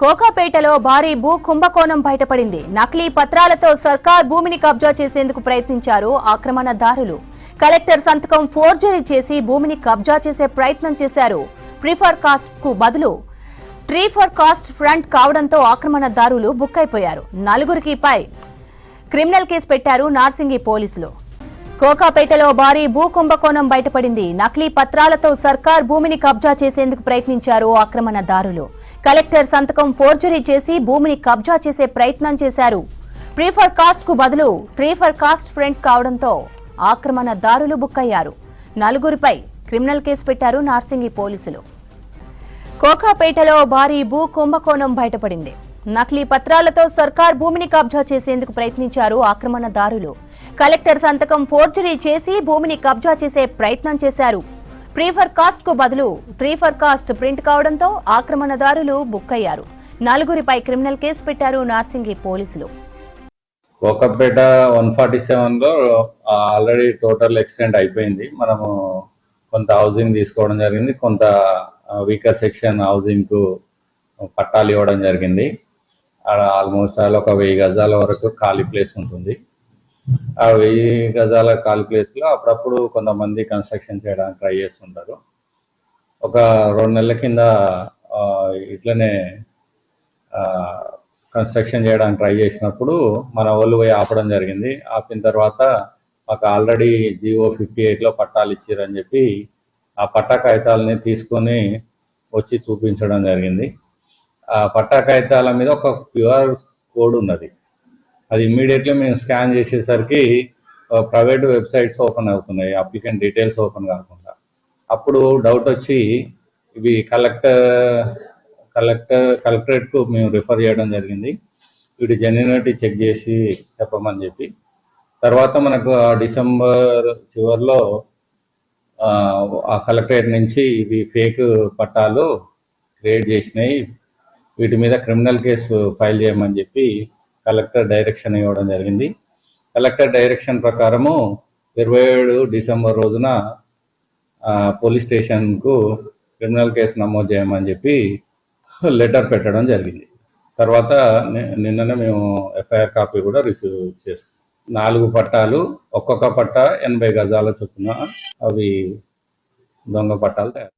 కోకాపేటలో భారీ భూ కుంభకోణం బయటపడింది. నకిలీ పత్రాలతో సర్కార్ భూమిని కబ్జా చేసేందుకు ప్రయత్నించారు ఆక్రమణదారులు. కలెక్టర్ సంతకం ఫోర్జరీ చేసి భూమిని కబ్జా చేసే ప్రయత్నం చేశారు. ప్రిఫర్ కాస్ట్ కు బదులు ట్రీ ఫర్ కాస్ట్ ఫ్రంట్ కావడంతో ఆక్రమణదారులు బుక్కైపోయారు. నలుగురికి పై క్రిమినల్ కేసు పెట్టారు నార్సింగి పోలీసులు. కోకాపేటలో భారీ భూ కుంభకోణం బయటపడింది. నకిలీ పత్రాలతో సర్కార్ భూమిని కబ్జా చేసేందుకు ప్రయత్నించారు ఆక్రమణదారులు. కలెక్టర్ సంతకం ఫోర్జరీ చేసి భూమిని కబ్జా చేసే ప్రయత్నం చేశారు. ప్రిఫర్ కాస్ట్ కు బదులు ట్రీ ఫర్ కాస్ట్ ఫ్రంట్ కావడంతో ఆక్రమణదారులు బుక్కయ్యారు. నలుగురిపై క్రిమినల్ కేసు పెట్టారు నార్సింగి పోలీసులు. కోకాపేటలో భారీ భూ కుంభకోణం బయటపడింది. నకిలీ పత్రాలతో సర్కార్ భూమిని కబ్జా చేసేందుకు ప్రయత్నించారు ఆక్రమణదారులు. కలెక్టర్ సంతకం ఫోర్జరీ చేసి భూమిని కబ్జా చేసే ప్రయత్నం చేశారు. ప్రిఫర్ కాస్ట్ కు బదులు ట్రీ ఫర్ కాస్ట్ ప్రింట్ కావడంతో ఆక్రమణదారులు బుక్కయ్యారు. నలుగురిపై క్రిమినల్ కేసు పెట్టారు నార్సింగి పోలీసులు. కోకాపేట 147లో ఆల్రెడీ టోటల్ ఎక్స్టెండ్ అయిపోయింది. మనము కొంత హౌసింగ్ తీసుకోవడం జరిగింది, కొంత వీకర్ సెక్షన్ హౌసింగ్ కు పట్టాలు ఇవ్వడం జరిగింది. ఆల్మోస్ట్ ఒక 1000 గజాల వరకు ఖాళీ ప్లేస్ ఉంటుంది. ఆ 1000 గజాల ఖాళీ ప్లేస్ లో అప్పుడప్పుడు కొంతమంది కన్స్ట్రక్షన్ చేయడానికి ట్రై చేస్తుంటారు. ఒక 2 నెలల కింద ఇట్లనే కన్స్ట్రక్షన్ చేయడానికి ట్రై చేసినప్పుడు మన వాళ్ళు పోయి ఆపడం జరిగింది. ఆపిన తర్వాత మాకు ఆల్రెడీ GO 58లో పట్టాలు ఇచ్చారని చెప్పి ఆ పట్టా కాగితాలని తీసుకొని వచ్చి చూపించడం జరిగింది. ఆ పట్టా కాగితాల మీద ఒక QR కోడ్ ఉన్నది. అది ఇమ్మీడియట్లీ మేము స్కాన్ చేసేసరికి ప్రైవేట్ వెబ్సైట్స్ ఓపెన్ అవుతున్నాయి, అప్లికెంట్ డీటెయిల్స్ ఓపెన్ కాకుండా. అప్పుడు డౌట్ వచ్చి ఇవి కలెక్టరేట్కు మేము రిఫర్ చేయడం జరిగింది. వీటి జెన్యూనిటీ చెక్ చేసి చెప్పమని చెప్పి. తర్వాత మనకు డిసెంబర్ చివరిలో ఆ కలెక్టరేట్ నుంచి ఇవి ఫేక్ పట్టాలు క్రియేట్ చేసినాయి, వీటి మీద క్రిమినల్ కేసు ఫైల్ చేయమని చెప్పి కలెక్టర్ డైరెక్షన్ ఇవ్వడం జరిగింది. కలెక్టర్ డైరెక్షన్ ప్రకారము 27 డిసెంబర్ రోజున పోలీస్ స్టేషన్కు క్రిమినల్ కేసు నమోదు చేయమని చెప్పి లెటర్ పెట్టడం జరిగింది. తర్వాత నిన్ననే మేము FIR కాపీ కూడా రిసీవ్ చేసుకున్నాం. 4 పట్టాలు, ఒక్కొక్క పట్టా 80 గజాల చొప్పున అవి దొంగ పట్టాలు తయారు.